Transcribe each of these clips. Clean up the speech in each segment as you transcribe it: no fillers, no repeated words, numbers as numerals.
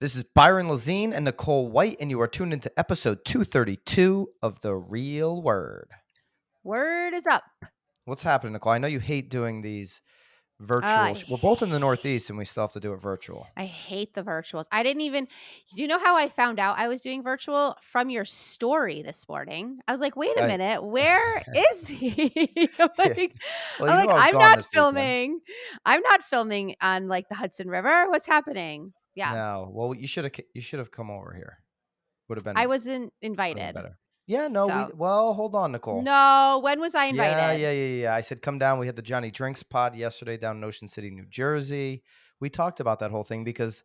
This is Byron Lazine and Nicole White, and you are tuned into episode 232 of The Real Word. Word is up. What's happening, Nicole? I know you hate doing these virtual. I We're both in the Northeast, and we still have to do it virtual. I hate the virtuals. I didn't even. Do you know how I found out I was doing virtual? From your story this morning. I was like, wait a I, minute, where is he? I'm yeah. like, Well, I'm you know like, I was I'm gone not this weekend. filming. I'm not filming on like the Hudson River. What's happening? Yeah, No, well, you should have come over here. Would have I been wasn't would have been invited. better. Yeah, no, So hold on, Nicole. no, when was I Yeah, invited? yeah, yeah, yeah. I said come down. We had the Johnny Drinks pod yesterday down in Ocean City, New Jersey. We talked about that whole thing because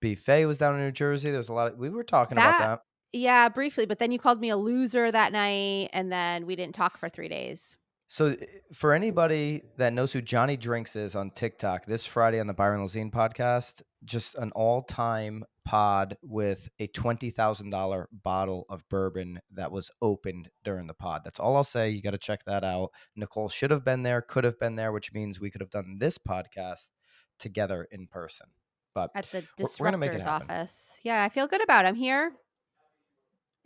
Buffet was down in New Jersey. There's a lot of we were talking about That that. yeah, briefly, but then you called me a loser that night, and then we didn't talk for 3 days. So for anybody that knows who Johnny Drinks is on TikTok, this Friday on the Byron Lazine podcast, just an all-time pod with a $20,000 bottle of bourbon that was opened during the pod. That's all I'll say. You got to check that out. Nicole should have been there, could have been there, which means we could have done this podcast together in person. But At the we're going to make it disruptor's happen. office. Yeah, I feel good about it. I'm here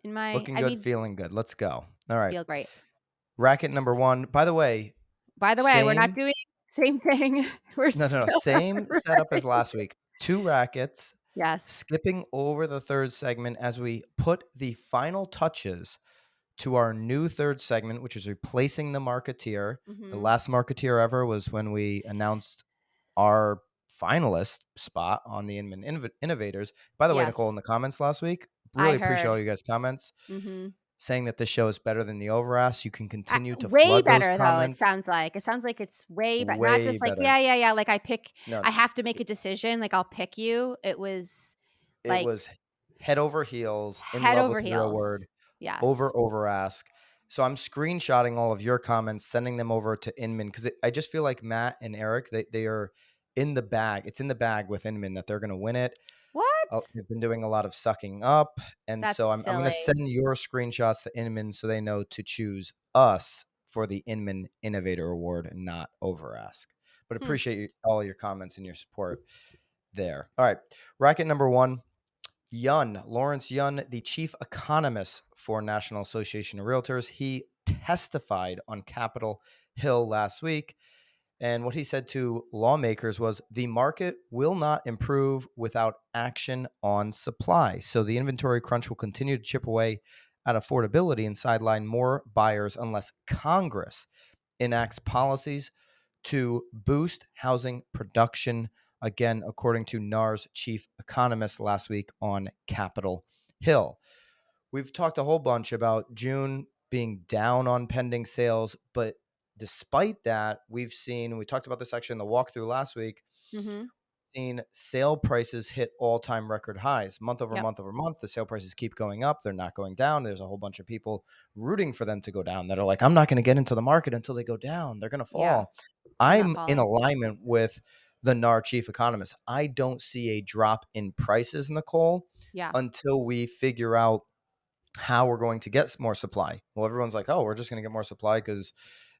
in my Looking I good, mean, feeling good. Let's go. All right. feel great. Racket number one. By the way, By the way, we're not same. doing same thing. We're No. still Same setup as last week. 2 rackets, Yes. skipping over the third segment as we put the final touches to our new third segment, which is replacing the marketeer. The Mhm. last marketeer ever was when we announced our finalist spot on the Inman Innovators. By the way, Nicole, in Yes. the comments last week, I really appreciate all heard. you guys' comments Mhm. saying that this show is better than the Overask. You can continue to Way flood those better though, it comments. sounds like. It sounds like it's way better. Not Way just like, better. yeah, yeah, yeah, like No, I have to make a decision, like I'll pick you. It was it like was head over heels, in head love over with the real word, heels. Yes. over ask. So I'm screenshotting all of your comments, sending them over to Inman because I just feel like Matt and Eric, they are in the bag. It's in the bag with Inman that they're going to win it. What? They've been doing a lot of sucking up. And That's so I'm going to silly. send your screenshots to Inman so they know to choose us for the Inman Innovator Award and not over ask. But Hmm. appreciate all your comments and your support there. All right. Racket number one. Lawrence Yun, the chief economist for National Association of Realtors, he testified on Capitol Hill last week. And what he said to lawmakers was the market will not improve without action on supply. So the inventory crunch will continue to chip away at affordability and sideline more buyers unless Congress enacts policies to boost housing production. Again, according to NAR's chief economist last week on Capitol Hill. We've talked a whole bunch about June being down on pending sales, but despite that, we talked about this actually in the walkthrough last week, Mhm. seen sale prices hit all-time record highs month over Yep. month over month. The sale prices keep going up. They're not going down. There's a whole bunch of people rooting for them to go down that are like, I'm not going to get into the market until they go down. They're going to Yeah. fall. I'm not I'm in falling. alignment with the NAR chief economist. I don't see a drop in prices, Nicole, Yeah. until we figure out how we're going to get more supply. Well, everyone's like, oh, we're just going to get more supply because,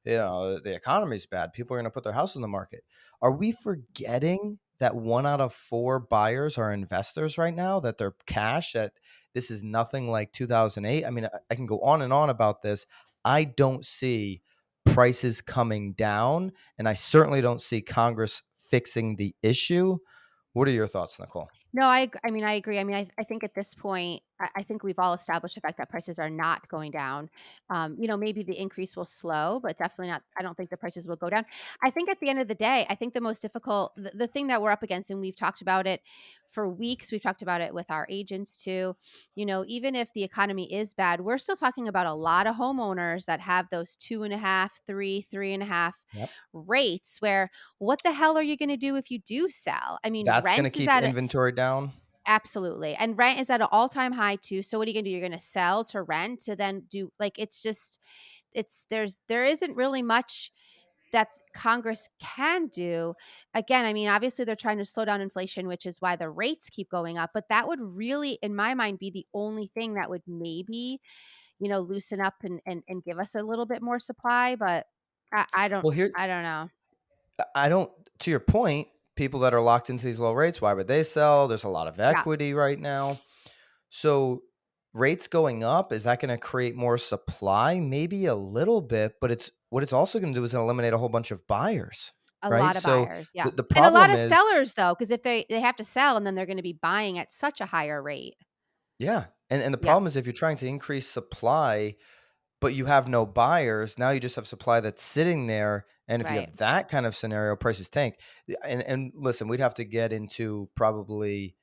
the economy is bad. People are going to put their house on the market. Are we forgetting that 1 out of 4 buyers are investors right now, that they're cash, that this is nothing like 2008? I mean, I can go on and on about this. I don't see prices coming down, and I certainly don't see Congress fixing the issue. What are your thoughts, Nicole? No, I mean, I agree. I mean, I think at this point, I think we've all established the fact that prices are not going down. Maybe the increase will slow, but definitely not. I don't think the prices will go down. I think at the end of the day, I think the most difficult, the thing that we're up against, and we've talked about it for weeks. We've talked about it with our agents too. Even if the economy is bad, we're still talking about a lot of homeowners that have those 2.5, 3.5 Yep. rates. Where what the hell are you going to do if you do sell? I mean, That's going to rent is keep at a inventory down. Absolutely, and rent is at an all-time high too, so what are you gonna do? You're gonna sell to rent to then do like, it's just there isn't really much that Congress can do. Again, I mean, obviously, they're trying to slow down inflation, which is why the rates keep going up, but that would really, in my mind, be the only thing that would maybe, loosen up and give us a little bit more supply, but I don't Well, here I don't know. I don't to your point, people that are locked into these low rates, why would they sell? There's a lot of Yeah, equity right now. So rates going up, is that going to create more supply? Maybe a little bit, but it's also going to do is eliminate a whole bunch of buyers, a right? lot of So buyers, yeah, the and a lot problem of is, sellers though, because if they have to sell and then they're gonna be buying at such a higher rate. yeah. And the Yeah, problem is if you're trying to increase supply, but you have no buyers, now you just have supply that's sitting there. And if you right. have that kind of scenario, prices tank. And listen, we'd have to get into probably,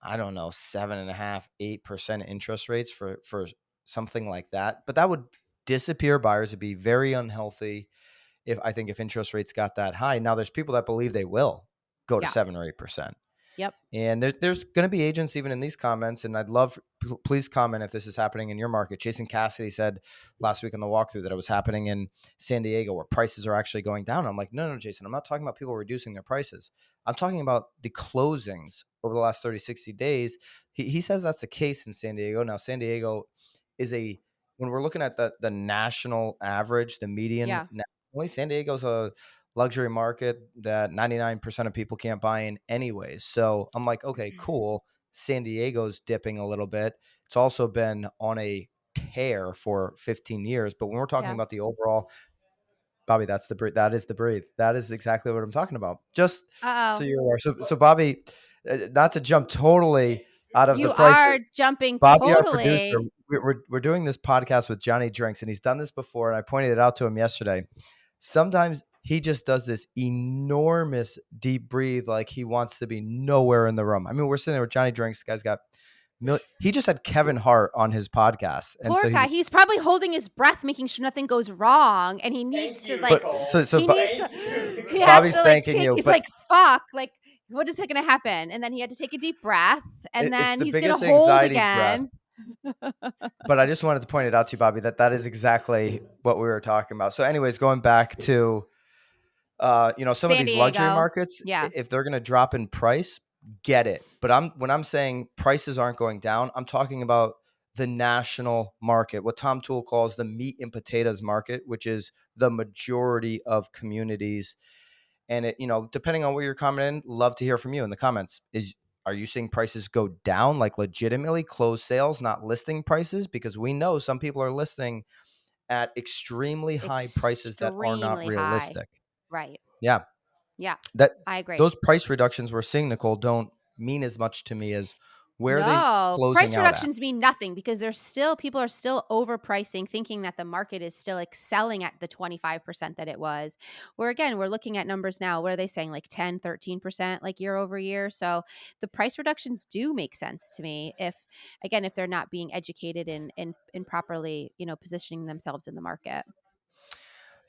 I don't know, 7.5, 8% interest rates for something like that. But that would disappear buyers. It'd be very unhealthy if interest rates got that high. Now there's people that believe they will go to Yeah, 7 or 8%. yep. And there's going to be agents even in these comments, and I'd love, please comment if this is happening in your market. Jason Cassidy said last week on the walkthrough that it was happening in San Diego where prices are actually going down. I'm like, no, Jason, I'm not talking about people reducing their prices. I'm talking about the closings over the last 30, 60 days. He says that's the case in San Diego. Now, San Diego is when we're looking at the national average, the median Yeah. nationally, San Diego's a luxury market that 99% of people can't buy in anyways. So I'm like, okay, cool. San Diego's dipping a little bit. It's also been on a tear for 15 years. But when we're talking Yeah. about the overall, Bobby, that's the breathe. That is the breathe. That is exactly what I'm talking about. Just so Uh-oh. you're aware. So Bobby, not to jump totally out of the You are prices. jumping Bobby, our producer, totally. we're doing this podcast with Johnny Drinks, and he's done this before, and I pointed it out to him yesterday. Sometimes he just does this enormous deep breathe like he wants to be nowhere in the room. I mean, we're sitting there with Johnny Drinks. This guy's got he just had Kevin Hart on his podcast. And Poor so guy, he's probably holding his breath, making sure nothing goes wrong, and he Thank needs to, you, like Nicole. so he needs to Thank you. he has Bobby's to, like, thanking take you, he's but like, "Fuck," like, "What is gonna happen?" And then he had to take a deep breath, and it's then the he's gonna biggest hold anxiety breath. again. But I just wanted to point it out to you, Bobby, that is exactly what we were talking about. So anyways, going back to some of San these luxury Diego. markets, Yeah, if they're going to drop in price, get it. But when I'm saying prices aren't going down, I'm talking about the national market, what Tom Toole calls the meat and potatoes market, which is the majority of communities. And depending on where you're coming in, love to hear from you in the comments. Are you seeing prices go down, like legitimately closed sales, not listing prices? Because we know some people are listing at extremely high prices that are not extremely high. realistic. Right. Yeah, Yeah, that I agree. those price reductions we're seeing, Nicole, don't mean as much to me as where are they No, closing price out at? reductions mean nothing because there's still people are still overpricing, thinking that the market is still excelling at the 25% that it was. Where again, we're looking at numbers now. What are they saying? Like 10, 13%, like year over year. So the price reductions do make sense to me if they're not being educated in properly, positioning themselves in the market.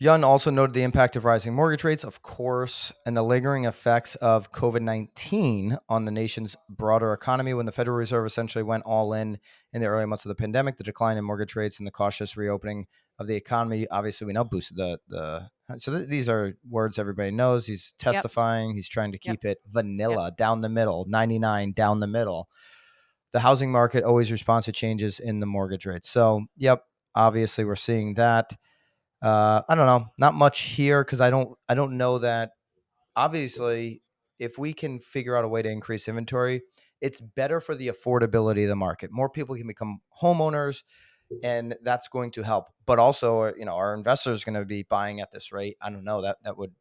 Yun also noted the impact of rising mortgage rates, of course, and the lingering effects of COVID-19 on the nation's broader economy. When the Federal Reserve essentially went all in the early months of the pandemic, the decline in mortgage rates and the cautious reopening of the economy, obviously, we know boosted these are words everybody knows. He's Yep. testifying. He's trying to Yep. keep it Yep. vanilla, down the middle, 99 down the middle. The housing market always responds to changes in the mortgage rates. So, yep, obviously, we're seeing that. I don't know, not much here because I don't know that. Obviously, if we can figure out a way to increase inventory, it's better for the affordability of the market. More people can become homeowners, and that's going to help. But also, our investors are going to be buying at this rate. I don't know, that would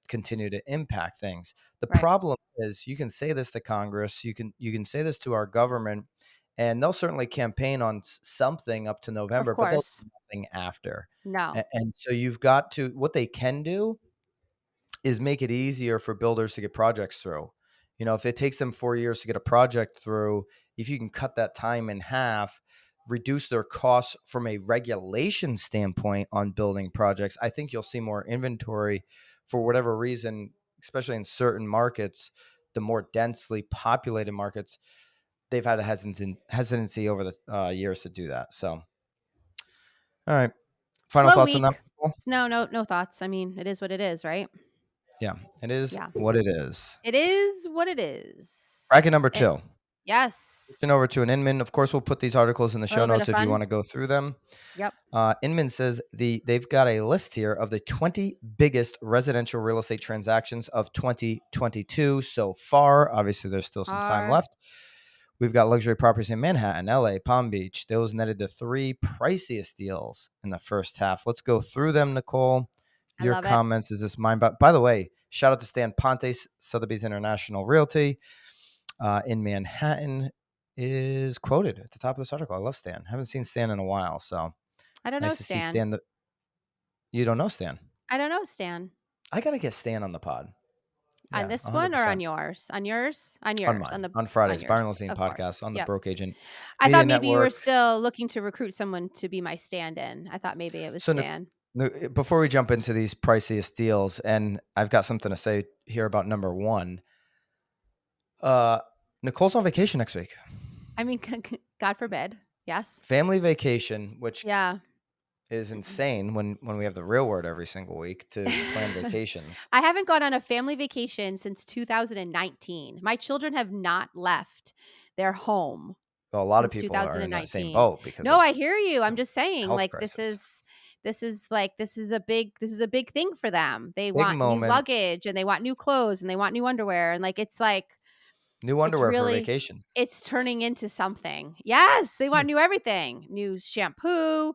continue to impact things. The Right. problem is you can say this to Congress, you can say this to our government, and they'll certainly campaign on something up to Of November, but they'll course. do nothing after. No. And so you've got to, what they can do is make it easier for builders to get projects through. If it takes them 4 years to get a project through, if you can cut that time in half, reduce their costs from a regulation standpoint on building projects, I think you'll see more inventory for whatever reason, especially in certain markets, the more densely populated markets, they've had a hesitancy over the years to do that. So, all right. Final Slow thoughts on that, week. Nicole? No thoughts. I mean, it is what it is, right? Yeah, it is Yeah. what it is. It is what it Bracket is. number two. Yes. Switching over to an Inman. Of course, we'll put these articles in the A show little bit of notes if you fun. want to go through them. Yep. Inman says they've got a list here of the 20 biggest residential real estate transactions of 2022 so far. Obviously, there's still some time Are left. We've got luxury properties in Manhattan, LA, Palm Beach. Those netted the 3 priciest deals in the first half. Let's go through them, Nicole. I Your love it. comments is this mine? By the way, shout out to Stan Ponte, Sotheby's International Realty in Manhattan is quoted at the top of this article. I love Stan. Haven't seen Stan in a while, so I don't know nice to see Stan. Stan. You don't know Stan? I don't know Stan. I gotta get Stan on the pod. On Yeah, this one or 100%. on yours? On yours? On On yours. mine, On the on on Fridays, Byron yours. Lazine Of course. podcast on the Yep. Broke Agent I Media thought maybe you were Network. still looking to recruit someone to be my stand-in. I thought maybe it was So Stan. before we jump into these priciest deals, and I've got something to say here about number one. Nicole's on vacation next week. I mean, God forbid. Yes. Family vacation, which Yeah. is insane when we have the real word every single week to plan vacations. I haven't gone on a family vacation since 2019. My children have not left their home Well, a lot of since people are in that same 2019. boat because No, of I hear you. I'm the just saying, health like, crisis. this is a big thing for them. They Big want new moment. luggage and they want new clothes and they want new underwear. And like New it's underwear for really vacation. it's turning into something. Yes, they want new everything. New shampoo,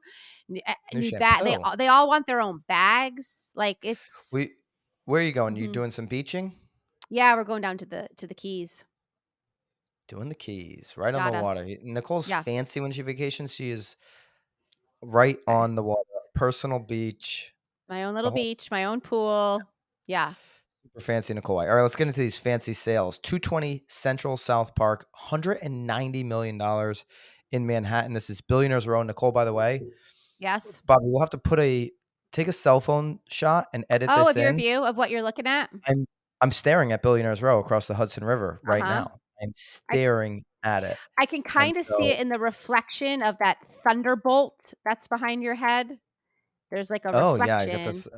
New new bag. shampoo. They all want their own bags. Like it's Where are you going? You mhm. doing some beaching? Yeah, we're going down to the Keys. Doing the Keys, right on the Gotta. water. Nicole's Yeah. fancy when she vacations. She is right I on the water, personal beach. My own The little whole beach, my own pool. Yeah. super fancy Nicole White. All right, let's get into these fancy sales. 220 Central South Park, $190 million in Manhattan. This is Billionaires Row. Nicole, by the way, Yes. Bobby, we'll have to take a cell phone shot and edit Oh, this of your in. view of what you're looking at? I'm I'm staring at Billionaires Row across the Hudson River right Uh-huh. now. I'm I staring at it. I can And kinda see so it in the reflection of that thunderbolt that's behind your head. There's like a oh, yeah, I got reflection. this,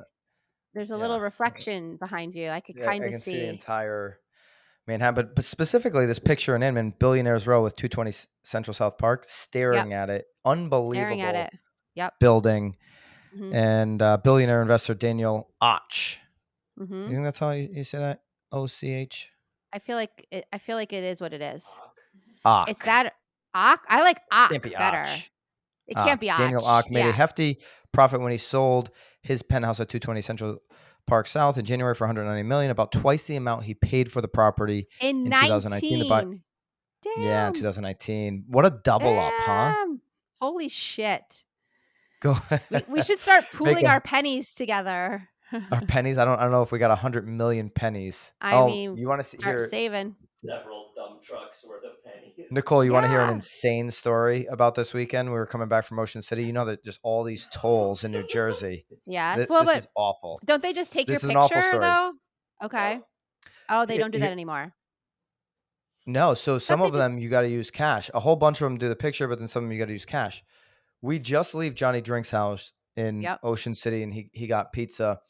There's a little yeah. reflection behind you. I could Yeah, I kinda can see the see. entire Manhattan, but specifically this picture in Inman, Billionaires Row with 220 Central South Park, Yep. staring at it. Staring at Unbelievable it. Yep. building. Mhm. And billionaire investor Daniel Och. You Mhm. think that's how you say that? OCH? I feel like it is what it is. It's Och. that I like Can't Ak be better. Och. It can't Och. be Daniel Och. Och made a Yeah. hefty profit when he sold his penthouse at 220 Central Park South in January for 190 million, about twice the amount he paid for the property In in 2019 to buy. 19. Yeah, in Damn. 2019. What a double up, huh? Damn. Holy shit. Go We should start make pooling our pennies together. our pennies. I don't know if we got 100 million pennies. I Oh, mean, you want to start hear saving. Several dump trucks worth of pennies. Nicole, you want to hear an Yeah. insane story about this weekend? We were coming back from Ocean City. You know that just all these tolls in New Jersey. Yes. Well, This but is awful. don't they just take your This is an awful picture story. though? Okay. Oh, they don't do that Here- anymore. no, so some Don't they of them just you got to use cash. A whole bunch of them do the picture, but then some of them you got to use cash. We just leave Johnny Drink's house in Yep. Ocean City, and he got pizza,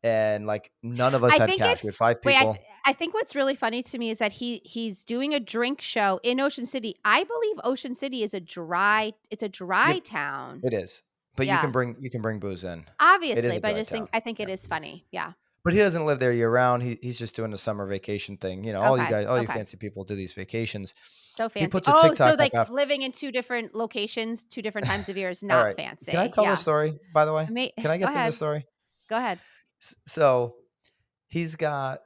and like none of us I had think cash. We it's had 5 wait, people. I think what's really funny to me is that he's doing a drink show in Ocean City. I believe Ocean City is a dry Yep, town. it is, but Yeah. you can bring booze in. It is Obviously, a but dry town. I think Yeah. it is funny. Yeah. But he doesn't live there year round. He's just doing the summer vacation thing. You know, Okay. all you Okay. fancy people do these vacations. So He fancy. puts a Oh, so TikTok up like after. living in 2 different locations, 2 different times of year is All not right. Can I fancy. tell this Yeah. story, by the way? Can I Go get to this ahead. story? Go ahead. So he's got,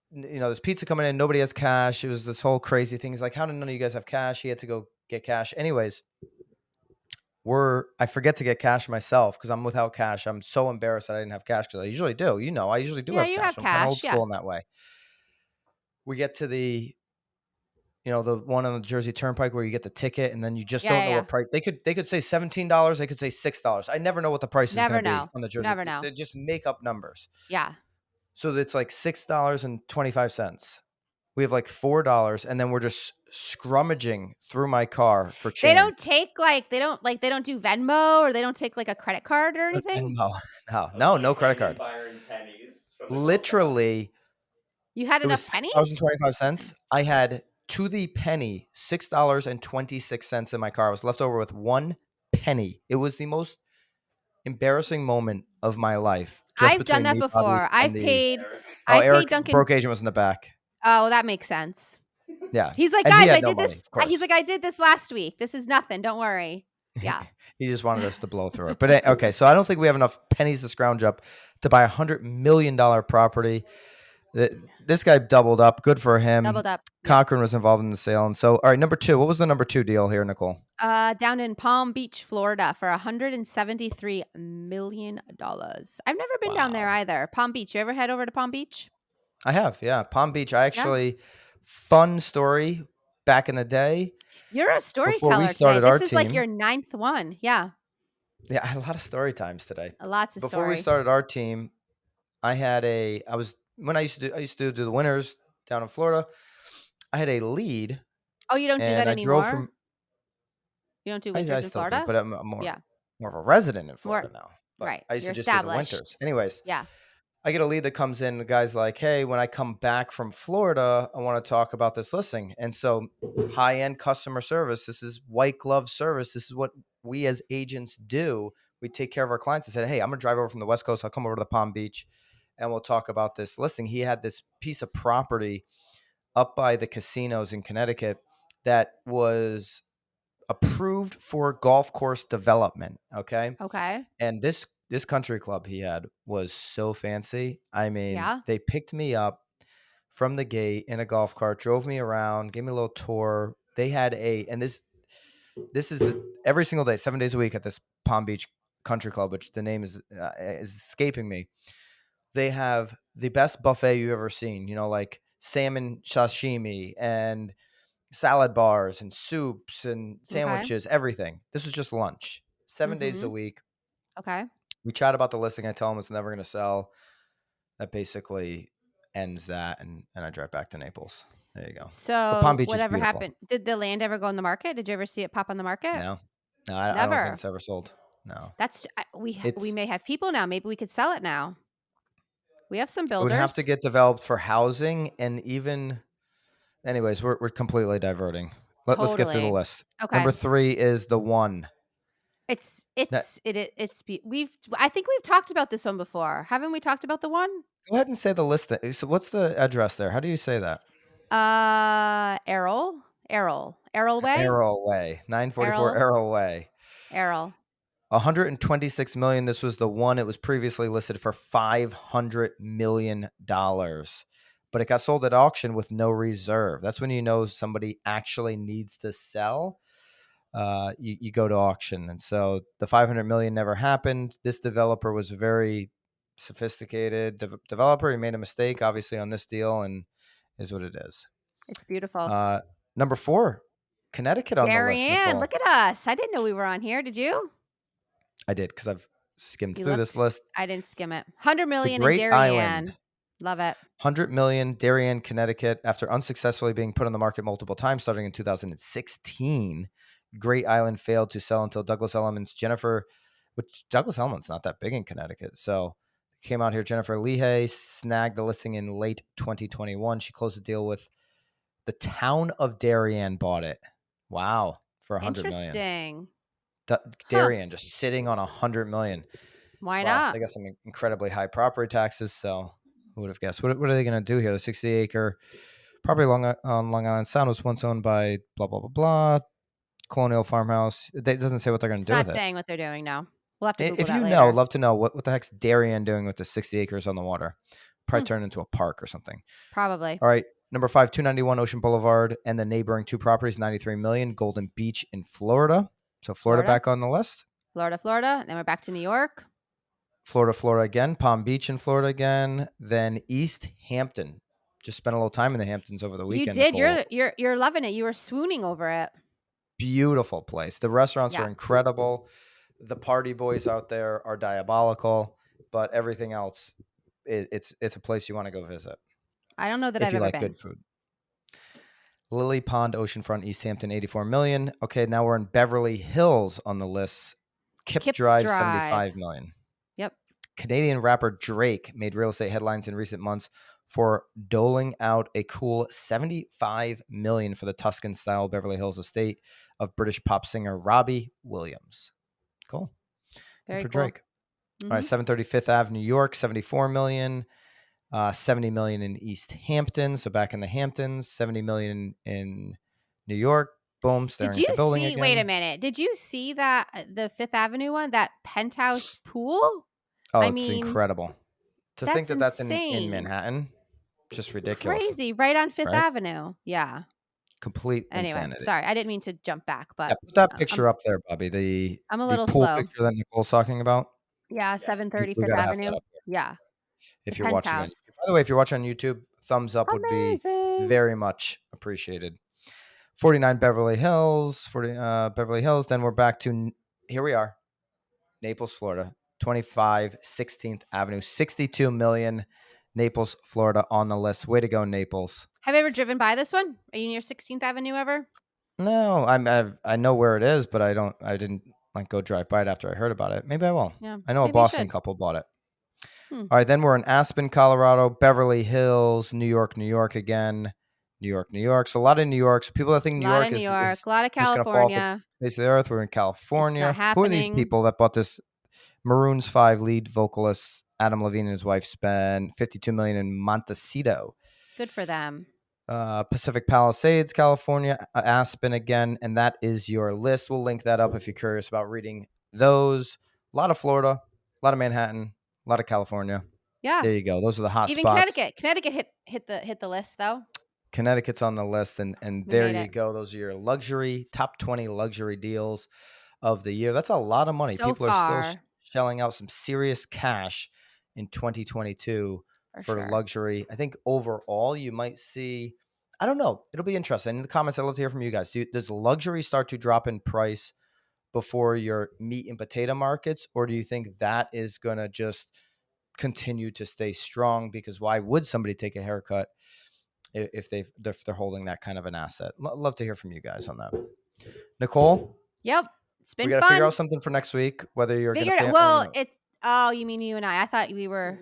there's pizza coming in. Nobody has cash. It was this whole crazy thing. He's like, how did none of you guys have cash? He had to go get cash. Anyways, I forget to get cash myself because I'm without cash. I'm so embarrassed that I didn't have cash because I usually do. I usually do Yeah, have you cash. have I'm kind of old cash. Yeah. school in that way. We get to the one on the Jersey Turnpike where you get the ticket and then you just Yeah, don't yeah, know yeah. what price. They could say $17, they could say $6. I never know what the price is going Never to be know. on the Jersey. Never know. They just make up numbers. Yeah. So it's like $6.25. We have like $4 and then we're just scrummaging through my car for They change. don't take they don't do Venmo or they don't take like a credit card or anything? No credit card. Byron pennies from the Literally, You had it was enough pennies? $6.25. I had to the penny, $6.26 in my car. I was left over with 1 penny. It was the most embarrassing moment of my life. Just I've done between that me, Bobby, before. and the Eric. Eric Dunkin'. broke agent was in the back. Oh, that makes sense. Yeah, He's like, and he guys, had I no did money, this. of course. He's like, I did this last week. This is nothing. Don't worry. Yeah. He just wanted us to blow through it. But okay, so I don't think we have enough pennies to scrounge up to buy $100 million property. This guy doubled up. Good for him. Doubled up. Yep. Cochran was involved in the sale. And so, all right, number 2. What was the number 2 deal here, Nicole? Down in Palm Beach, Florida for $173 million. I've never been down there Wow. either. Palm Beach. You ever head over to Palm Beach? I have, yeah. Palm Beach. I actually, fun story back in the day. You're a Before we storyteller today. started our This is like team. your 9th one. Yeah. Yeah, I had a lot of story times today. Lots of Before we story. started our team, I used to do the winters down in Florida. I had a lead. Oh, you don't do and that I anymore? drove from. You don't do I winters in still Florida? do, but I'm more Yeah. more of a resident in Florida now. But Right. I used You're to just do the established. winters. Anyways, Yeah. I get a lead that comes in. The guy's like, "Hey, when I come back from Florida, I want to talk about this listing." And so, high-end customer service. This is white glove service. This is what we as agents do. We take care of our clients. I said, "Hey, I'm gonna drive over from the West Coast. I'll come over to the Palm Beach, and we'll talk about this listing." He had this piece of property up by the casinos in Connecticut that was approved for golf course development. Okay. Okay. And this country club he had was so fancy. I mean, Yeah. they picked me up from the gate in a golf cart, drove me around, gave me a little tour. They had and this is every single day, 7 days a week at this Palm Beach country club, which the name is escaping me. They have the best buffet you've ever seen, like salmon sashimi and salad bars and soups and sandwiches, everything. This was just lunch, 7 days a week. Okay. We chat about the listing. I tell him it's never going to sell. That basically ends that. And I drive back to Naples. There you go. But So Palm Beach is whatever beautiful. happened? Did the land ever go on the market? Did you ever see it pop on the market? No, I don't Never. think it's ever sold. No. That's we It's- may have people now. Maybe we could sell it now. We have some It would builders. have to get developed for housing and even. Anyways, we're completely diverting. Let's get through the Totally. list. Okay. Number 3 is the one. I think we've talked about this one before. Haven't we talked about the one? Go ahead and say the list. So what's the address there? How do you say that? Errol Way. Arrow Way, 944 Arrow Way. Errol. 126 million. This was the one. It was previously listed for $500 million, but it got sold at auction with no reserve. That's when you know somebody actually needs to sell. You go to auction, and so the 500 million never happened. This developer was a very sophisticated developer. He made a mistake, obviously, on this deal, and is what it is. It's beautiful. Number 4, Connecticut on the list. Darien, look at us. I didn't know we were on here. Did you? I did, because I've skimmed through this list. I didn't skim it. 100 million in Great Darien. Island. Love it. 100 million, Darien, Connecticut. After unsuccessfully being put on the market multiple times, starting in 2016, Great Island failed to sell until Douglas Elliman's which Douglas Elliman's not that big in Connecticut. So came out here, Jennifer Lehigh snagged the listing in late 2021. She closed the deal with the town of Darien, bought it. Wow. For 100 million. Interesting. Darien just sitting on 100 million. Why not? They got some incredibly high property taxes. So who would have guessed? What are they going to do here? The 60-acre property on Long Island Sound was once owned by blah, blah, blah, blah. Colonial farmhouse. It doesn't say what they're going to do with it. It's not saying what they're doing now. We'll have to Google if that you later. know, love to know what the heck's Darien doing with the 60 acres on the water. Probably turn into a park or something. Probably. All right. Number 5, 291 Ocean Boulevard and the neighboring 2 properties, 93 million, Golden Beach in Florida. So Florida back on the list. Florida. Then we're back to New York. Florida again. Palm Beach in Florida again. Then East Hampton. Just spent a little time in the Hamptons over the weekend. You did. Nicole. You're loving it. You were swooning over it. Beautiful place. The restaurants are incredible. The party boys out there are diabolical, but everything else, it's a place you want to go visit. I don't know that I've ever been. If you like good food. Lily Pond Oceanfront, East Hampton, 84 million. Okay, now we're in Beverly Hills on the list. Kip Drive, 75 million. Yep. Canadian rapper Drake made real estate headlines in recent months for doling out a cool $75 million for the Tuscan-style Beverly Hills estate of British pop singer Robbie Williams. Cool. Good Very for cool. Drake. All right, 730 Fifth Ave, New York, $74 million. $70 million in East Hampton, so back in the Hamptons. $70 million in New York. Boom, staring Did at you the building see? again. Wait a minute. Did you see that the Fifth Avenue one, that penthouse pool? Oh, I it's mean, incredible. To think that's that that's in insane. Manhattan, just ridiculous. Crazy, right on Fifth Right? Avenue. Yeah. Complete Anyway, insanity. sorry, I didn't mean to jump back, Yeah, but put that picture up there, Bobby. The I'm a little pool slow. picture that Nicole's talking about. Yeah, 730 We Fifth gotta have Avenue. that up there Yeah, if the you're watching on YouTube. penthouse. By the way, if you're watching on YouTube, thumbs up would be Amazing. very much appreciated. 49 Beverly Hills, Beverly Hills. Then we're back to, here we are, Naples, Florida, 25 16th Avenue, 62 million. Naples, Florida on the list. Way to go, Naples. Have you ever driven by this one? Are you near 16th Avenue ever? No, I know where it is, but I didn't like go drive by it after I heard about it. Maybe I will. Yeah, I know a maybe you Boston should. couple bought it. Hmm. All right, then we're in Aspen, Colorado, Beverly Hills, New York again. New York. So a lot of New York. So people that think A New lot York of New is York, a lot of just going to fall off the California. face of the earth. We're in It's not California. Who are these happening. people that bought this? Maroon's 5 lead vocalist Adam Levine and his wife spent $52 million in Montecito. Good for them. Pacific Palisades, California, Aspen again, and that is your list. We'll link that up if you're curious about reading those. A lot of Florida, a lot of Manhattan, a lot of California. Yeah. There you go. Those are the hot Even spots. Connecticut hit the list though. Connecticut's on the list, and there you go. Those are your luxury top 20 luxury deals of the year. That's a lot of money. So People far, are still shelling out some serious cash in 2022 for sure. luxury. I think overall you might see, I don't know, it'll be interesting. In the comments, I'd love to hear from you guys. Does luxury start to drop in price before your meat and potato markets, or do you think that is going to just continue to stay strong? Because why would somebody take a haircut if they're holding that kind of an asset? Love to hear from you guys on that. Nicole? Yep. It's been we got to fun. figure out something for next week, whether you're going to you mean you and I thought we were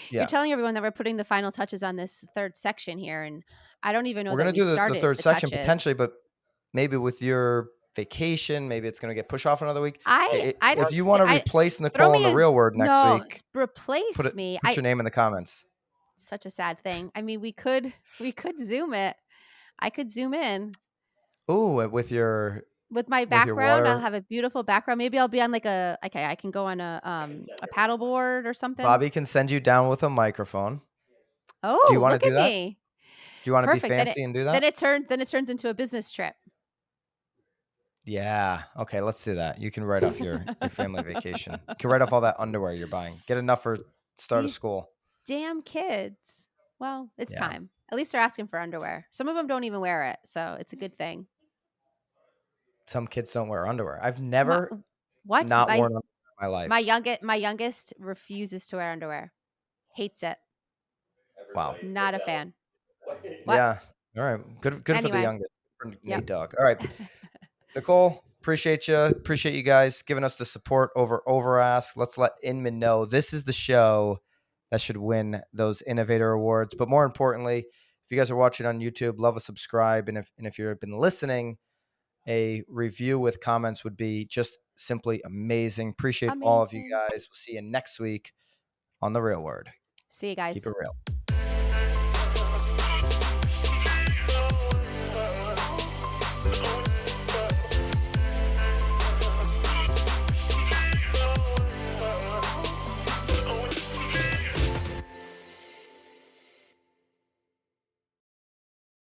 You're telling everyone that we're putting the final touches on this third section here, and I don't even know we're that going to do the third section touches. potentially, but maybe with your vacation, maybe it's going to get pushed off another week. I don't if you want to replace Nicole on the real word next week, replace me. Put your name in the comments. Such a sad thing. I mean, we could Zoom it. I could Zoom in. Ooh, with my background, I'll have a beautiful background. Maybe I'll be on I can go on a paddleboard or something. Bobby can send you down with a microphone. Oh, do you want to do that? Me. Do you want to be fancy and do that? Then it turns into a business trip. Yeah. Okay, let's do that. You can write off your family vacation. You can write off all that underwear you're buying. Get enough for start of school. Damn kids. Well, it's time. At least they're asking for underwear. Some of them don't even wear it, so it's a good thing. Some kids don't wear underwear. I've never worn underwear in my life. My youngest refuses to wear underwear. Hates it. Wow. Not a fan. Yeah. All right. Good anyway. For the youngest. For Nate Dogg. All right. Nicole, appreciate you. Appreciate you guys giving us the support over Ask. Let's let Inman know this is the show that should win those Innovator Awards. But more importantly, if you guys are watching on YouTube, love a subscribe. And if you've been listening, a review with comments would be just simply amazing. Appreciate all of you guys. We'll see you next week on The Real Word. See you guys. Keep it real.